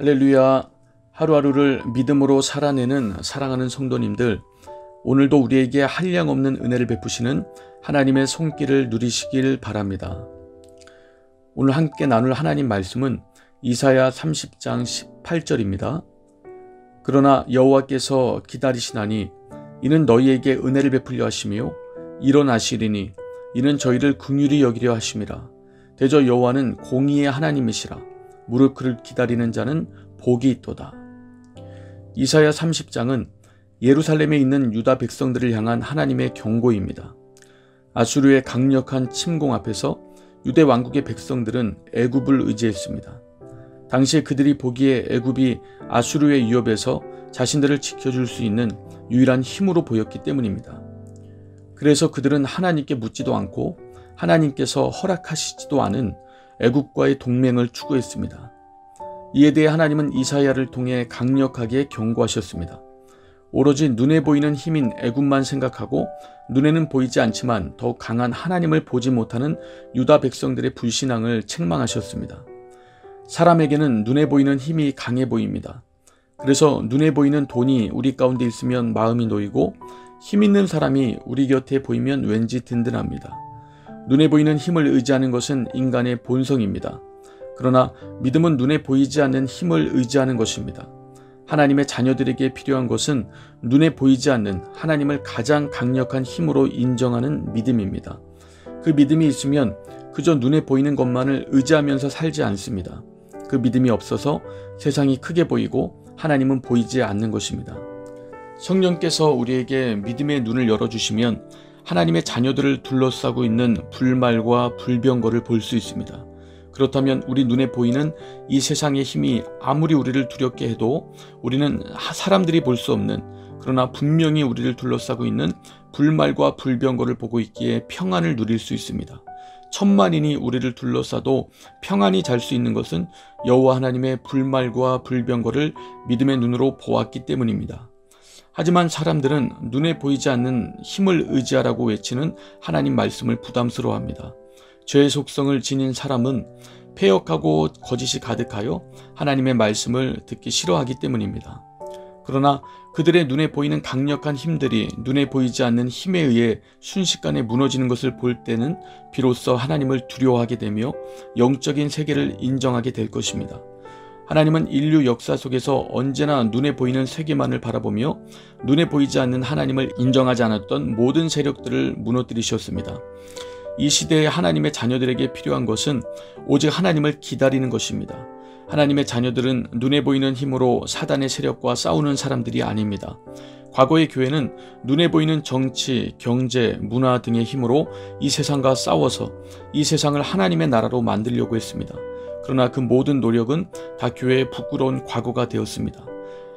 할렐루야. 하루하루를 믿음으로 살아내는 사랑하는 성도님들, 오늘도 우리에게 한량없는 은혜를 베푸시는 하나님의 손길을 누리시길 바랍니다. 오늘 함께 나눌 하나님 말씀은 이사야 30장 18절입니다. 그러나 여호와께서 기다리시나니 이는 너희에게 은혜를 베풀려 하시며 일어나시리니 이는 저희를 긍휼히 여기려 하심이라. 대저 여호와는 공의의 하나님이시라. 무릇 그를 기다리는 자는 복이 있도다. 이사야 30장은 예루살렘에 있는 유다 백성들을 향한 하나님의 경고입니다. 아수르의 강력한 침공 앞에서 유대 왕국의 백성들은 애굽을 의지했습니다. 당시에 그들이 보기에 애굽이 아수르의 위협에서 자신들을 지켜줄 수 있는 유일한 힘으로 보였기 때문입니다. 그래서 그들은 하나님께 묻지도 않고 하나님께서 허락하시지도 않은 애굽과의 동맹을 추구했습니다. 이에 대해 하나님은 이사야를 통해 강력하게 경고하셨습니다. 오로지 눈에 보이는 힘인 애굽만 생각하고 눈에는 보이지 않지만 더욱 강한 하나님을 보지 못하는 유다 백성들의 불신앙을 책망하셨습니다. 사람에게는 눈에 보이는 힘이 강해 보입니다. 그래서 눈에 보이는 돈이 우리 가운데 있으면 마음이 놓이고 힘 있는 사람이 우리 곁에 보이면 왠지 든든합니다. 눈에 보이는 힘을 의지하는 것은 인간의 본성입니다. 그러나 믿음은 눈에 보이지 않는 힘을 의지하는 것입니다. 하나님의 자녀들에게 필요한 것은 눈에 보이지 않는 하나님을 가장 강력한 힘으로 인정하는 믿음입니다. 그 믿음이 있으면 그저 눈에 보이는 것만을 의지하면서 살지 않습니다. 그 믿음이 없어서 세상이 크게 보이고 하나님은 보이지 않는 것입니다. 성령께서 우리에게 믿음의 눈을 열어주시면 하나님의 자녀들을 둘러싸고 있는 불말과 불병거를 볼 수 있습니다. 그렇다면 우리 눈에 보이는 이 세상의 힘이 아무리 우리를 두렵게 해도 우리는 사람들이 볼 수 없는, 그러나 분명히 우리를 둘러싸고 있는 불말과 불병거를 보고 있기에 평안을 누릴 수 있습니다. 천만인이 우리를 둘러싸도 평안히 잘 수 있는 것은 여호와 하나님의 불말과 불병거를 믿음의 눈으로 보았기 때문입니다. 하지만 사람들은 눈에 보이지 않는 힘을 의지하라고 외치는 하나님 말씀을 부담스러워합니다. 죄의 속성을 지닌 사람은 패역하고 거짓이 가득하여 하나님의 말씀을 듣기 싫어하기 때문입니다. 그러나 그들의 눈에 보이는 강력한 힘들이 눈에 보이지 않는 힘에 의해 순식간에 무너지는 것을 볼 때는 비로소 하나님을 두려워하게 되며 영적인 세계를 인정하게 될 것입니다. 하나님은 인류 역사 속에서 언제나 눈에 보이는 세계만을 바라보며 눈에 보이지 않는 하나님을 인정하지 않았던 모든 세력들을 무너뜨리셨습니다. 이 시대에 하나님의 자녀들에게 필요한 것은 오직 하나님을 기다리는 것입니다. 하나님의 자녀들은 눈에 보이는 힘으로 사단의 세력과 싸우는 사람들이 아닙니다. 과거의 교회는 눈에 보이는 정치, 경제, 문화 등의 힘으로 이 세상과 싸워서 이 세상을 하나님의 나라로 만들려고 했습니다. 그러나 그 모든 노력은 다 교회의 부끄러운 과거가 되었습니다.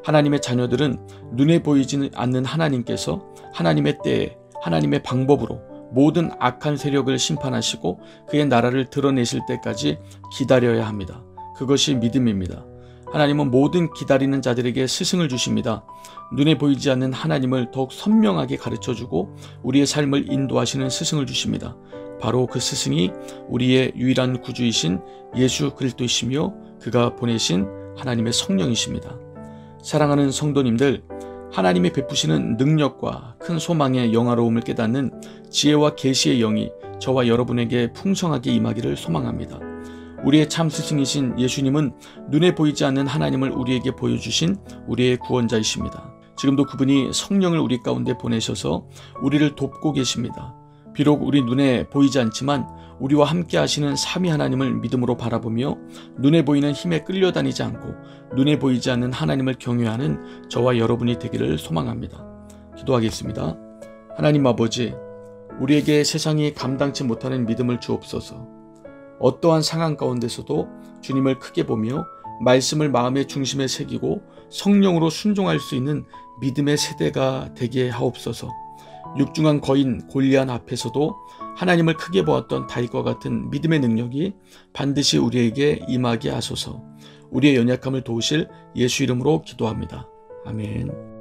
하나님의 자녀들은 눈에 보이지 않는 하나님께서 하나님의 때에 하나님의 방법으로 모든 악한 세력을 심판하시고 그의 나라를 드러내실 때까지 기다려야 합니다. 그것이 믿음입니다. 하나님은 모든 기다리는 자들에게 스승을 주십니다. 눈에 보이지 않는 하나님을 더욱 선명하게 가르쳐주고 우리의 삶을 인도하시는 스승을 주십니다. 바로 그 스승이 우리의 유일한 구주이신 예수 그리스도이시며 그가 보내신 하나님의 성령이십니다. 사랑하는 성도님들, 하나님이 베푸시는 능력과 큰 소망의 영화로움을 깨닫는 지혜와 계시의 영이 저와 여러분에게 풍성하게 임하기를 소망합니다. 우리의 참 스승이신 예수님은 눈에 보이지 않는 하나님을 우리에게 보여주신 우리의 구원자이십니다. 지금도 그분이 성령을 우리 가운데 보내셔서 우리를 돕고 계십니다. 비록 우리 눈에 보이지 않지만 우리와 함께 하시는 삼위 하나님을 믿음으로 바라보며 눈에 보이는 힘에 끌려다니지 않고 눈에 보이지 않는 하나님을 경외하는 저와 여러분이 되기를 소망합니다. 기도하겠습니다. 하나님 아버지, 우리에게 세상이 감당치 못하는 믿음을 주옵소서. 어떠한 상황 가운데서도 주님을 크게 보며 말씀을 마음의 중심에 새기고 성령으로 순종할 수 있는 믿음의 세대가 되게 하옵소서. 육중한 거인 골리앗 앞에서도 하나님을 크게 보았던 다윗과 같은 믿음의 능력이 반드시 우리에게 임하게 하소서. 우리의 연약함을 도우실 예수 이름으로 기도합니다. 아멘.